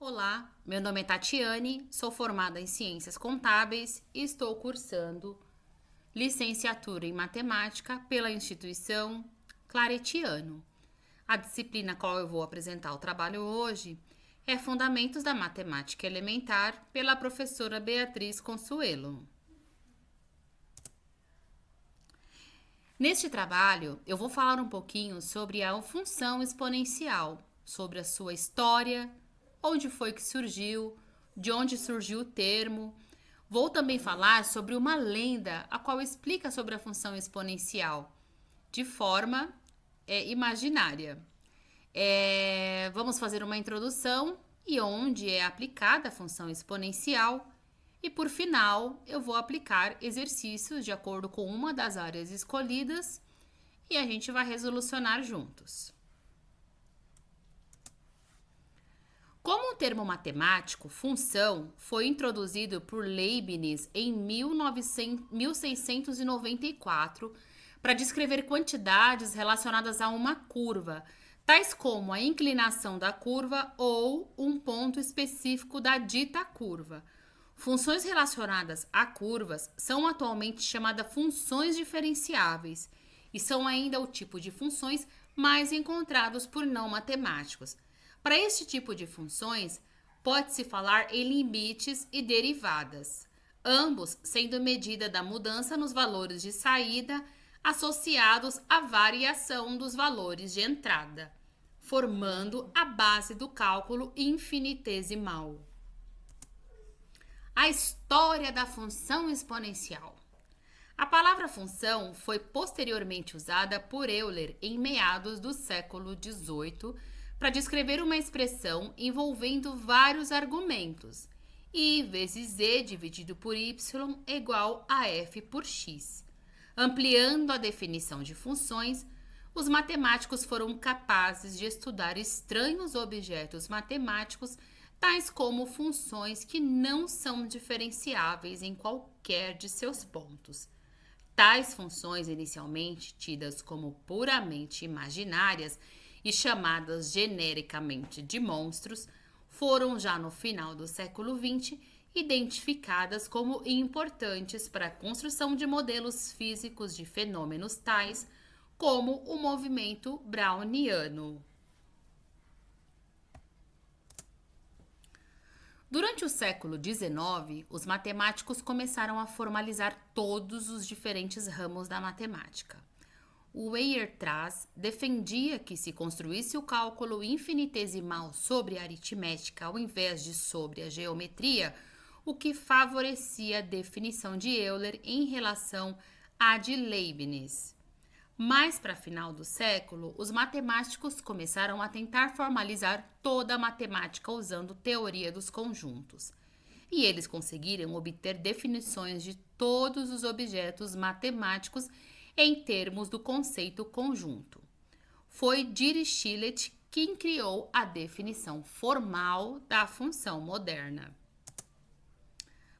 Olá, meu nome é Tatiane, sou formada em Ciências Contábeis e estou cursando licenciatura em Matemática pela instituição Claretiano. A disciplina a qual eu vou apresentar o trabalho hoje é Fundamentos da Matemática Elementar pela professora Beatriz Consuelo. Neste trabalho, eu vou falar um pouquinho sobre a função exponencial, sobre a sua história, onde foi que surgiu, de onde surgiu o termo. Vou também falar sobre uma lenda a qual explica sobre a função exponencial de forma imaginária. Vamos fazer uma introdução e onde é aplicada a função exponencial. E por final, eu vou aplicar exercícios de acordo com uma das áreas escolhidas e a gente vai resolucionar juntos. Como o termo matemático, função, foi introduzido por Leibniz em 1694 para descrever quantidades relacionadas a uma curva, tais como a inclinação da curva ou um ponto específico da dita curva. Funções relacionadas a curvas são atualmente chamadas funções diferenciáveis e são ainda o tipo de funções mais encontrados por não matemáticos. Para este tipo de funções, pode-se falar em limites e derivadas, ambos sendo medida da mudança nos valores de saída associados à variação dos valores de entrada, formando a base do cálculo infinitesimal. A história da função exponencial. A palavra função foi posteriormente usada por Euler em meados do século XVIII para descrever uma expressão envolvendo vários argumentos, I vezes Z dividido por Y é igual a F por X. Ampliando a definição de funções, os matemáticos foram capazes de estudar estranhos objetos matemáticos, tais como funções que não são diferenciáveis em qualquer de seus pontos. Tais funções, inicialmente tidas como puramente imaginárias e chamadas genericamente de monstros, foram já no final do século XX identificadas como importantes para a construção de modelos físicos de fenômenos tais como o movimento browniano. Durante o século XIX, os matemáticos começaram a formalizar todos os diferentes ramos da matemática. O Weierstrass defendia que se construísse o cálculo infinitesimal sobre a aritmética ao invés de sobre a geometria, o que favorecia a definição de Euler em relação à de Leibniz. Mais para final do século, os matemáticos começaram a tentar formalizar toda a matemática usando teoria dos conjuntos. E eles conseguiram obter definições de todos os objetos matemáticos em termos do conceito conjunto. Foi Dirichlet quem criou a definição formal da função moderna.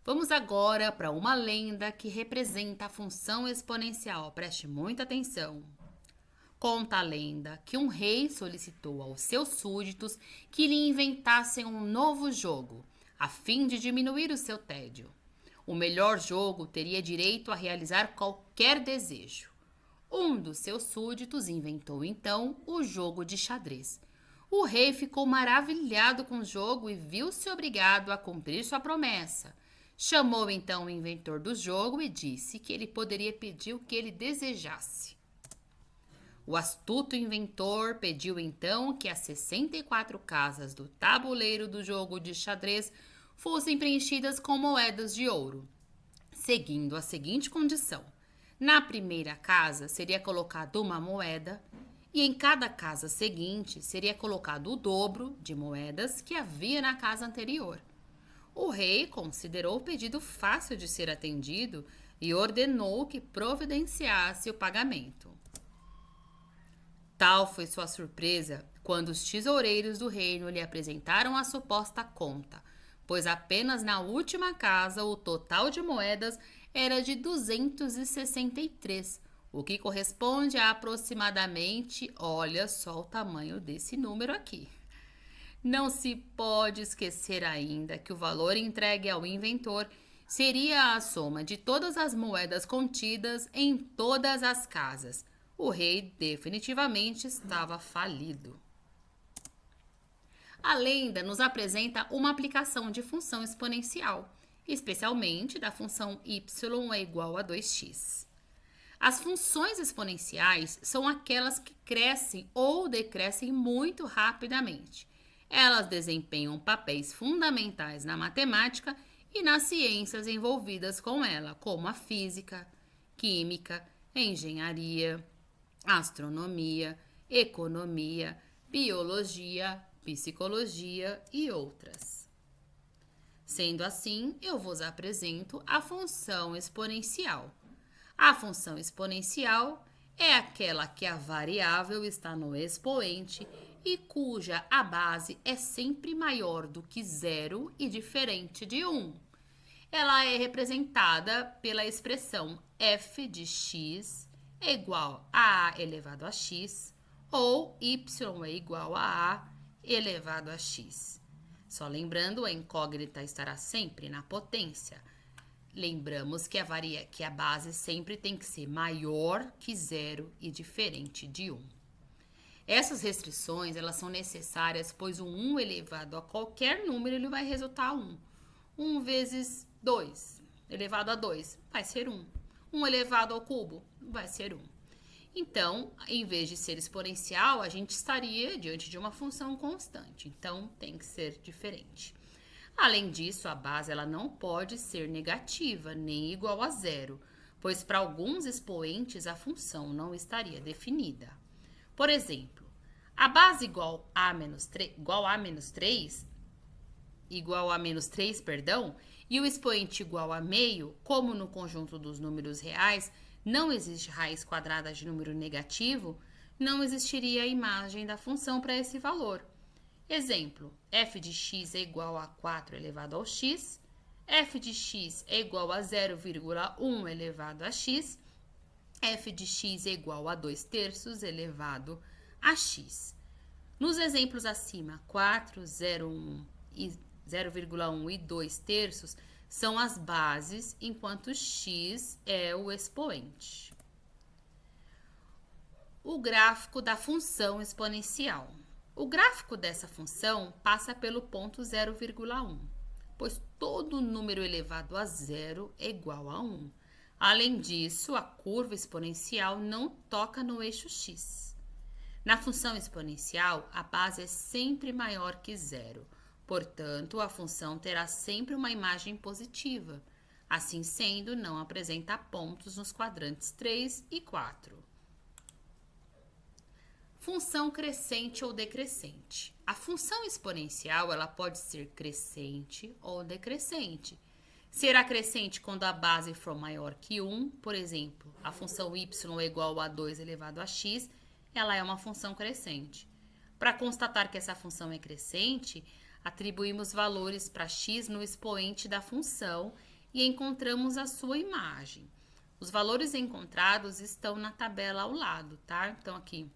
Vamos agora para uma lenda que representa a função exponencial. Preste muita atenção. Conta a lenda que um rei solicitou aos seus súditos que lhe inventassem um novo jogo, a fim de diminuir o seu tédio. O melhor jogo teria direito a realizar qualquer desejo. Um dos seus súditos inventou então o jogo de xadrez. O rei ficou maravilhado com o jogo e viu-se obrigado a cumprir sua promessa. Chamou então o inventor do jogo e disse que ele poderia pedir o que ele desejasse. O astuto inventor pediu então que as 64 casas do tabuleiro do jogo de xadrez fossem preenchidas com moedas de ouro, seguindo a seguinte condição: na primeira casa seria colocada uma moeda e em cada casa seguinte seria colocado o dobro de moedas que havia na casa anterior. O rei considerou o pedido fácil de ser atendido e ordenou que providenciasse o pagamento. Tal foi sua surpresa quando os tesoureiros do reino lhe apresentaram a suposta conta, pois apenas na última casa o total de moedas era de 263, o que corresponde a aproximadamente, olha só o tamanho desse número aqui, Não se pode esquecer ainda que o valor entregue ao inventor seria a soma de todas as moedas contidas em todas as casas. O rei definitivamente estava falido. A lenda nos apresenta uma aplicação de função exponencial, especialmente da função y é igual a 2x. As funções exponenciais são aquelas que crescem ou decrescem muito rapidamente. Elas desempenham papéis fundamentais na matemática e nas ciências envolvidas com ela, como a física, química, engenharia, astronomia, economia, biologia, psicologia e outras. Sendo assim, eu vos apresento a função exponencial. A função exponencial é aquela que a variável está no expoente e cuja a base é sempre maior do que zero e diferente de 1. Ela é representada pela expressão f de x é igual a elevado a x ou y é igual a elevado a x. Só lembrando, a incógnita estará sempre na potência. Lembramos que a base sempre tem que ser maior que zero e diferente de 1. Essas restrições elas são necessárias, pois o 1 elevado a qualquer número ele vai resultar 1. 1 vezes 2 elevado a 2 vai ser 1. 1 elevado ao cubo vai ser 1. Então, em vez de ser exponencial, a gente estaria diante de uma função constante. Então, tem que ser diferente. Além disso, a base ela não pode ser negativa, nem igual a zero, pois para alguns expoentes a função não estaria definida. Por exemplo, a base igual a menos 3, e o expoente igual a meio, como no conjunto dos números reais, não existe raiz quadrada de número negativo, não existiria a imagem da função para esse valor. Exemplo, f de x é igual a 4 elevado ao x, f de x é igual a 0,1 elevado a x, f de x é igual a 2 terços elevado a x. Nos exemplos acima, 4, 0,1 e 2 terços são as bases, enquanto x é o expoente. O gráfico da função exponencial. O gráfico dessa função passa pelo ponto 0,1, pois todo número elevado a zero é igual a 1. Além disso, a curva exponencial não toca no eixo x. Na função exponencial, a base é sempre maior que zero, portanto, a função terá sempre uma imagem positiva. Assim sendo, não apresenta pontos nos quadrantes 3 e 4. Função crescente ou decrescente. A função exponencial ela pode ser crescente ou decrescente. Será crescente quando a base for maior que 1, por exemplo, a função y é igual a 2 elevado a x, ela é uma função crescente. Para constatar que essa função é crescente, atribuímos valores para x no expoente da função e encontramos a sua imagem. Os valores encontrados estão na tabela ao lado, tá? Então, aqui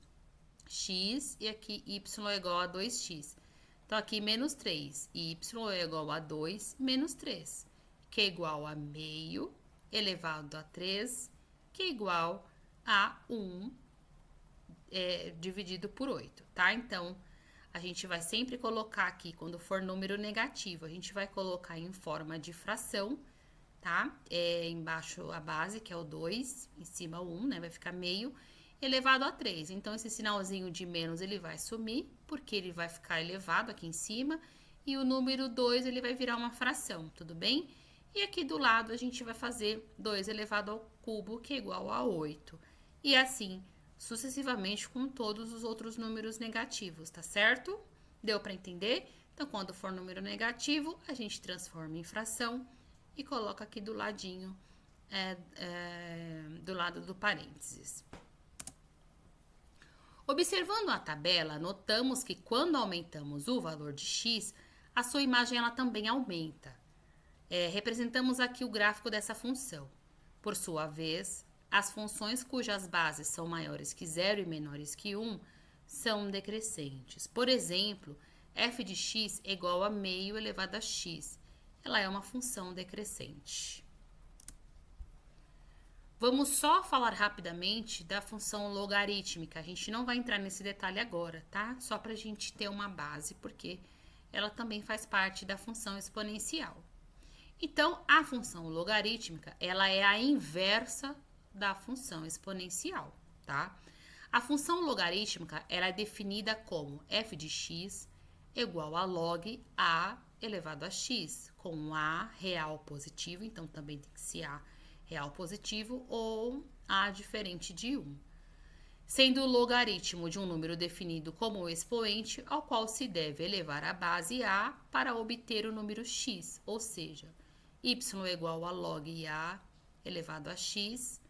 x e aqui y é igual a 2x. Então, aqui menos 3, y é igual a 2 menos 3, que é igual a meio elevado a 3, que é igual a 1 dividido por 8, tá? Então, a gente vai sempre colocar aqui, quando for número negativo, a gente vai colocar em forma de fração, tá? Embaixo a base, que é o 2, em cima o 1, né? Vai ficar meio elevado a 3. Então, esse sinalzinho de menos, ele vai sumir, porque ele vai ficar elevado aqui em cima, e o número 2, ele vai virar uma fração, tudo bem? E aqui do lado, a gente vai fazer 2 elevado ao cubo, que é igual a 8. E assim, sucessivamente com todos os outros números negativos, tá certo? Deu para entender? Então, quando for número negativo, a gente transforma em fração e coloca aqui do ladinho, do lado do parênteses. Observando a tabela, notamos que quando aumentamos o valor de x, a sua imagem ela também aumenta. Representamos aqui o gráfico dessa função. Por sua vez, as funções cujas bases são maiores que zero e menores que 1 são decrescentes. Por exemplo, f de x é igual a meio elevado a x. Ela é uma função decrescente. Vamos só falar rapidamente da função logarítmica. A gente não vai entrar nesse detalhe agora, tá? Só para a gente ter uma base, porque ela também faz parte da função exponencial. Então, a função logarítmica, ela é a inversa da função exponencial, tá? A função logarítmica, ela é definida como f de x igual a log a elevado a x, com um a real positivo, então também tem que ser a real positivo ou a diferente de 1, sendo o logaritmo de um número definido como o expoente ao qual se deve elevar a base a para obter o número x, ou seja, y é igual a log a elevado a x,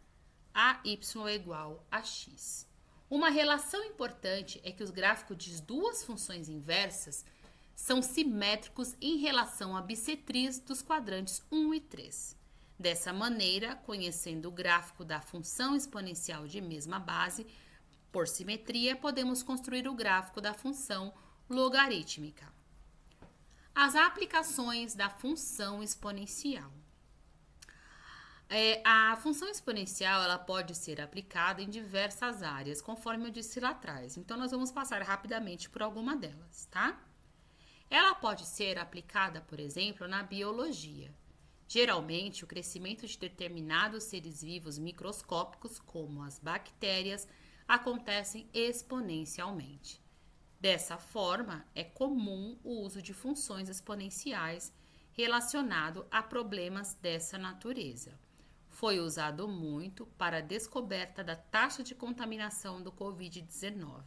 a y é igual a x. Uma relação importante é que os gráficos de duas funções inversas são simétricos em relação à bissetriz dos quadrantes 1 e 3. Dessa maneira, conhecendo o gráfico da função exponencial de mesma base, por simetria, podemos construir o gráfico da função logarítmica. As aplicações da função exponencial. A função exponencial ela pode ser aplicada em diversas áreas, conforme eu disse lá atrás. Então, nós vamos passar rapidamente por alguma delas, tá? Ela pode ser aplicada, por exemplo, na biologia. Geralmente, o crescimento de determinados seres vivos microscópicos, como as bactérias, acontecem exponencialmente. Dessa forma, é comum o uso de funções exponenciais relacionado a problemas dessa natureza. Foi usado muito para a descoberta da taxa de contaminação do Covid-19.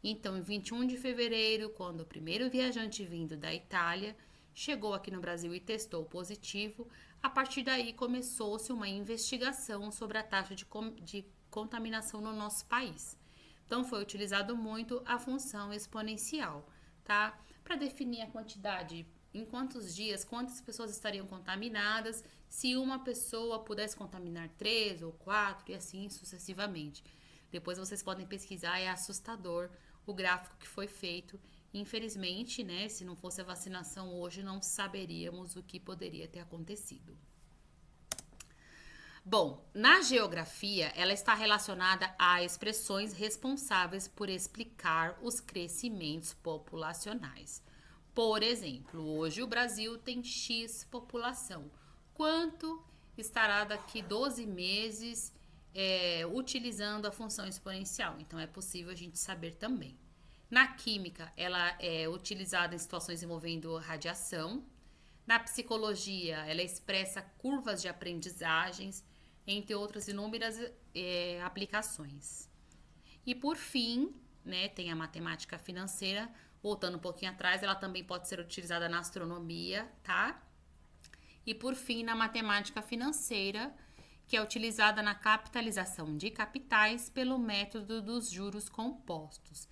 Então, em 21 de fevereiro, quando o primeiro viajante vindo da Itália chegou aqui no Brasil e testou positivo, a partir daí começou-se uma investigação sobre a taxa de contaminação no nosso país. Então, foi utilizado muito a função exponencial, tá? Para definir a quantidade, em quantos dias, quantas pessoas estariam contaminadas, se uma pessoa pudesse contaminar 3 ou 4 e assim sucessivamente. Depois vocês podem pesquisar, é assustador o gráfico que foi feito. Infelizmente, né, se não fosse a vacinação hoje, não saberíamos o que poderia ter acontecido. Bom, na geografia, ela está relacionada a expressões responsáveis por explicar os crescimentos populacionais. Por exemplo, hoje o Brasil tem X população. Quanto estará daqui 12 meses utilizando a função exponencial? Então, é possível a gente saber também. Na química, ela é utilizada em situações envolvendo radiação. Na psicologia, ela expressa curvas de aprendizagens, entre outras inúmeras aplicações. E por fim, né, tem a matemática financeira. Voltando um pouquinho atrás, ela também pode ser utilizada na astronomia, tá? E por fim, na matemática financeira, que é utilizada na capitalização de capitais pelo método dos juros compostos.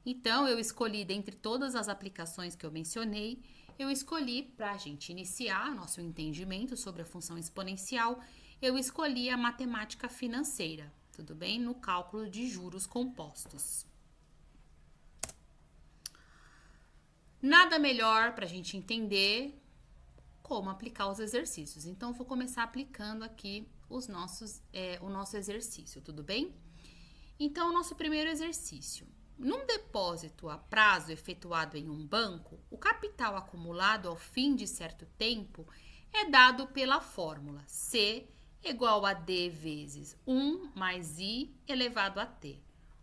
Então, eu escolhi, dentre todas as aplicações que eu mencionei, eu escolhi, para a gente iniciar nosso entendimento sobre a função exponencial, eu escolhi a matemática financeira, tudo bem? No cálculo de juros compostos. Nada melhor para a gente entender como aplicar os exercícios. Então, vou começar aplicando aqui o nosso exercício, tudo bem? Então, o nosso primeiro exercício. Num depósito a prazo efetuado em um banco, o capital acumulado ao fim de certo tempo é dado pela fórmula C igual a D vezes 1 mais I elevado a T,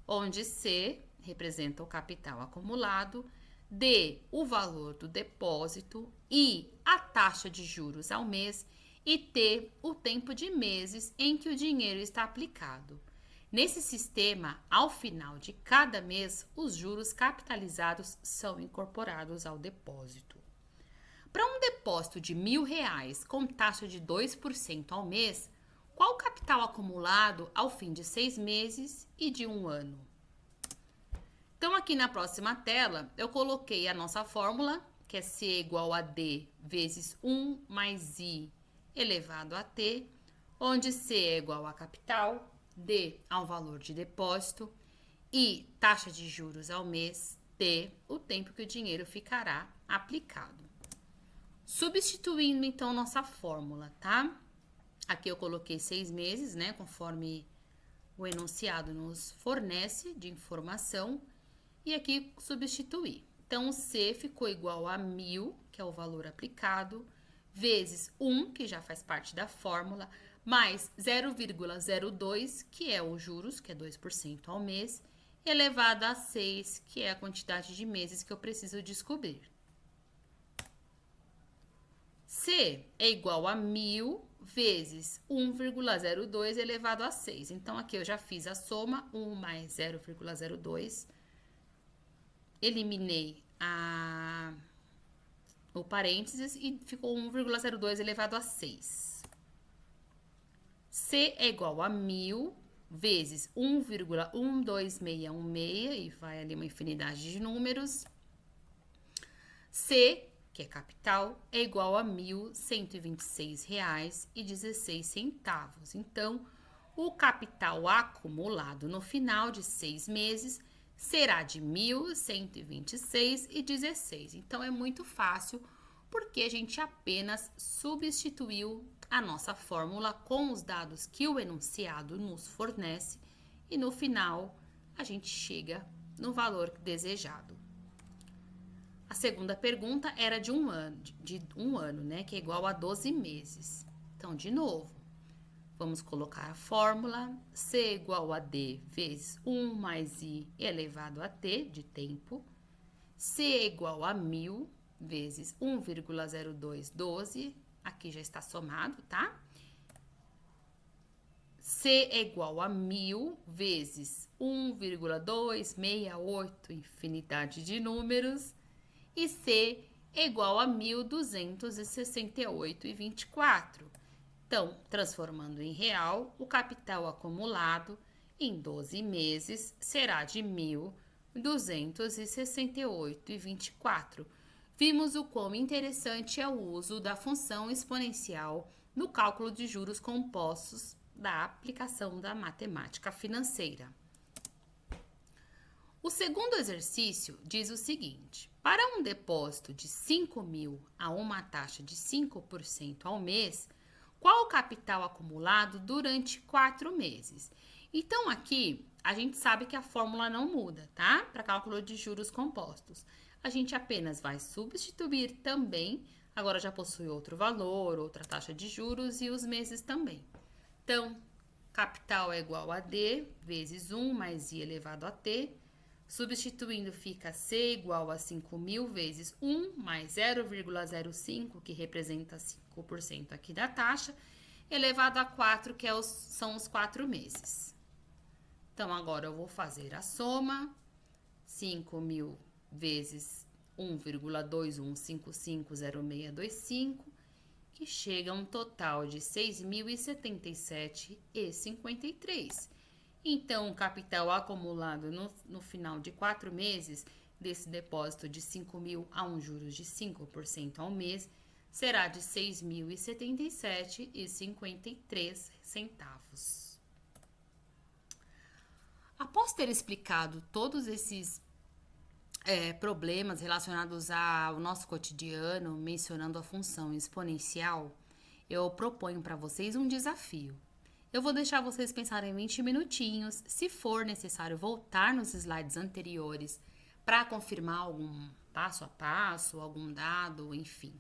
onde C representa o capital acumulado, D o valor do depósito, I a taxa de juros ao mês e T o tempo de meses em que o dinheiro está aplicado. Nesse sistema, ao final de cada mês, os juros capitalizados são incorporados ao depósito. Para um depósito de R$1.000 com taxa de 2% ao mês, qual o capital acumulado ao fim de 6 meses e de 1 ano? Então, aqui na próxima tela, eu coloquei a nossa fórmula, que é C igual a D vezes 1 mais I elevado a T, onde C é igual a capital, D ao valor de depósito, I taxa de juros ao mês, T, o tempo que o dinheiro ficará aplicado. Substituindo, então, nossa fórmula, tá? Aqui eu coloquei 6 meses, né? Conforme o enunciado nos fornece de informação. E aqui substituir. Então, o C ficou igual a 1.000, que é o valor aplicado, vezes 1, que já faz parte da fórmula, mais 0,02, que é os juros, que é 2% ao mês, elevado a 6, que é a quantidade de meses que eu preciso descobrir. C é igual a 1.000 vezes 1,02 elevado a 6. Então, aqui eu já fiz a soma, 1 mais 0,02. Eliminei o parênteses e ficou 1,02 elevado a 6. C é igual a 1.000 vezes 1,12616 e vai ali uma infinidade de números. C, que é capital, é igual a R$ 1.126,16. Então, o capital acumulado no final de 6 meses será de R$ 1.126,16. Então, é muito fácil, porque a gente apenas substituiu a nossa fórmula com os dados que o enunciado nos fornece e no final a gente chega no valor desejado. A segunda pergunta era de um ano, né, que é igual a 12 meses. Então, de novo, vamos colocar a fórmula C é igual a D vezes 1 mais I elevado a T, de tempo. C é igual a 1.000 vezes 1,0212, aqui já está somado, tá? C é igual a 1.000 vezes 1,268, infinidade de números. E C é igual a 1.268,24. Então, transformando em real, o capital acumulado em 12 meses será de 1.268,24. Vimos o quão interessante é o uso da função exponencial no cálculo de juros compostos da aplicação da matemática financeira. O segundo exercício diz o seguinte: para um depósito de 5.000 a uma taxa de 5% ao mês, qual o capital acumulado durante 4 meses? Então, aqui, a gente sabe que a fórmula não muda, tá? Para cálculo de juros compostos. A gente apenas vai substituir também, agora já possui outro valor, outra taxa de juros e os meses também. Então, capital é igual a D vezes 1 mais I elevado a T. Substituindo, fica C igual a 5.000 vezes 1 mais 0,05, que representa 5% aqui da taxa, elevado a 4, que são os 4 meses. Então, agora eu vou fazer a soma. 5.000 vezes 1,21550625, que chega a um total de 6.077,53. Então, o capital acumulado no final de 4 meses desse depósito de 5.000 a um juros de 5% ao mês será de 6.077,53. Após ter explicado todos esses problemas relacionados ao nosso cotidiano, mencionando a função exponencial, eu proponho para vocês um desafio. Eu vou deixar vocês pensarem 20 minutinhos, se for necessário voltar nos slides anteriores para confirmar algum passo a passo, algum dado, enfim.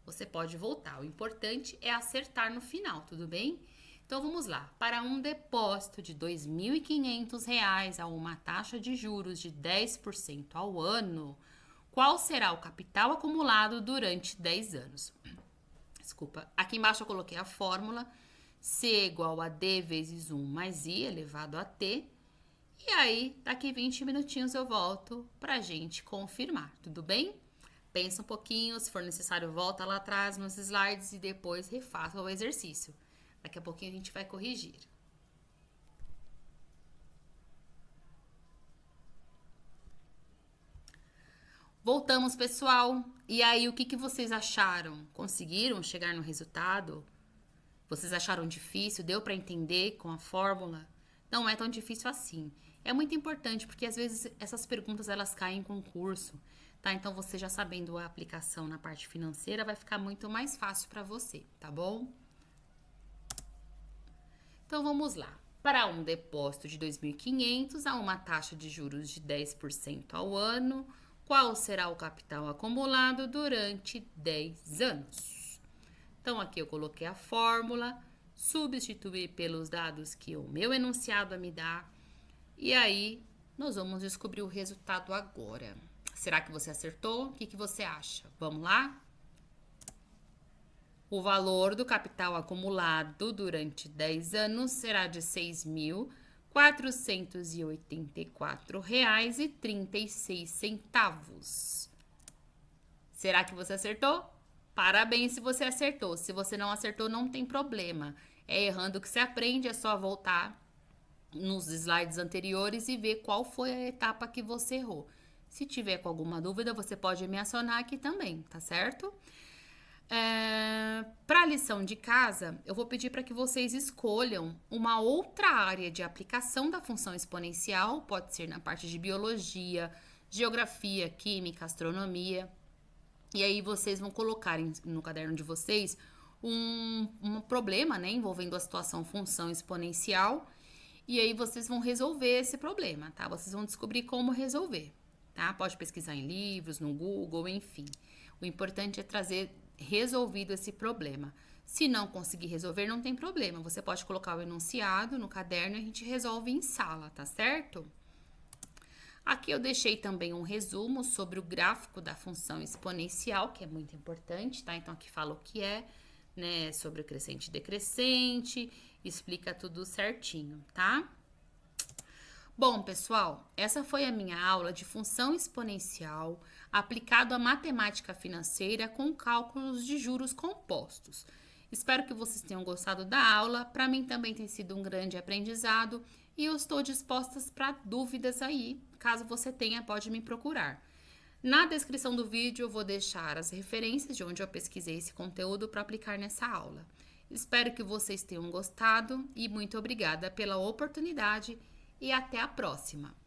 Você pode voltar, o importante é acertar no final, tudo bem? Então vamos lá, para um depósito de R$ 2.500 a uma taxa de juros de 10% ao ano, qual será o capital acumulado durante 10 anos? Desculpa, aqui embaixo eu coloquei a fórmula C é igual a D vezes 1 mais I elevado a T. E aí, daqui 20 minutinhos eu volto pra gente confirmar, tudo bem? Pensa um pouquinho, se for necessário, volta lá atrás nos slides e depois refaça o exercício. Daqui a pouquinho a gente vai corrigir. Voltamos, pessoal. E aí, o que vocês acharam? Conseguiram chegar no resultado? Vocês acharam difícil? Deu para entender com a fórmula? Não é tão difícil assim. É muito importante porque às vezes essas perguntas elas caem em concurso, tá? Então você já sabendo a aplicação na parte financeira vai ficar muito mais fácil para você, tá bom? Então vamos lá. Para um depósito de 2.500 a uma taxa de juros de 10% ao ano, qual será o capital acumulado durante 10 anos? Então aqui eu coloquei a fórmula, substituir pelos dados que o meu enunciado me dá, e aí nós vamos descobrir o resultado agora. Será que você acertou? O que você acha? Vamos lá? O valor do capital acumulado durante 10 anos será de R$ 6.484,36. Será que você acertou? Parabéns se você acertou. Se você não acertou, não tem problema. É errando que se aprende, é só voltar nos slides anteriores e ver qual foi a etapa que você errou. Se tiver com alguma dúvida, você pode me acionar aqui também, tá certo? Para a lição de casa, eu vou pedir para que vocês escolham uma outra área de aplicação da função exponencial, pode ser na parte de biologia, geografia, química, astronomia. E aí vocês vão colocar no caderno de vocês um problema, né, envolvendo a situação função exponencial. E aí vocês vão resolver esse problema, tá? Vocês vão descobrir como resolver, tá? Pode pesquisar em livros, no Google, enfim. O importante é trazer resolvido esse problema. Se não conseguir resolver, não tem problema. Você pode colocar o enunciado no caderno e a gente resolve em sala, tá certo? Aqui eu deixei também um resumo sobre o gráfico da função exponencial, que é muito importante, tá? Então aqui fala o que é, né, sobre o crescente e decrescente, explica tudo certinho, tá? Bom, pessoal, essa foi a minha aula de função exponencial aplicado à matemática financeira com cálculos de juros compostos. Espero que vocês tenham gostado da aula. Para mim também tem sido um grande aprendizado e eu estou disposta para dúvidas aí. Caso você tenha, pode me procurar. Na descrição do vídeo eu vou deixar as referências de onde eu pesquisei esse conteúdo para aplicar nessa aula. Espero que vocês tenham gostado e muito obrigada pela oportunidade e até a próxima!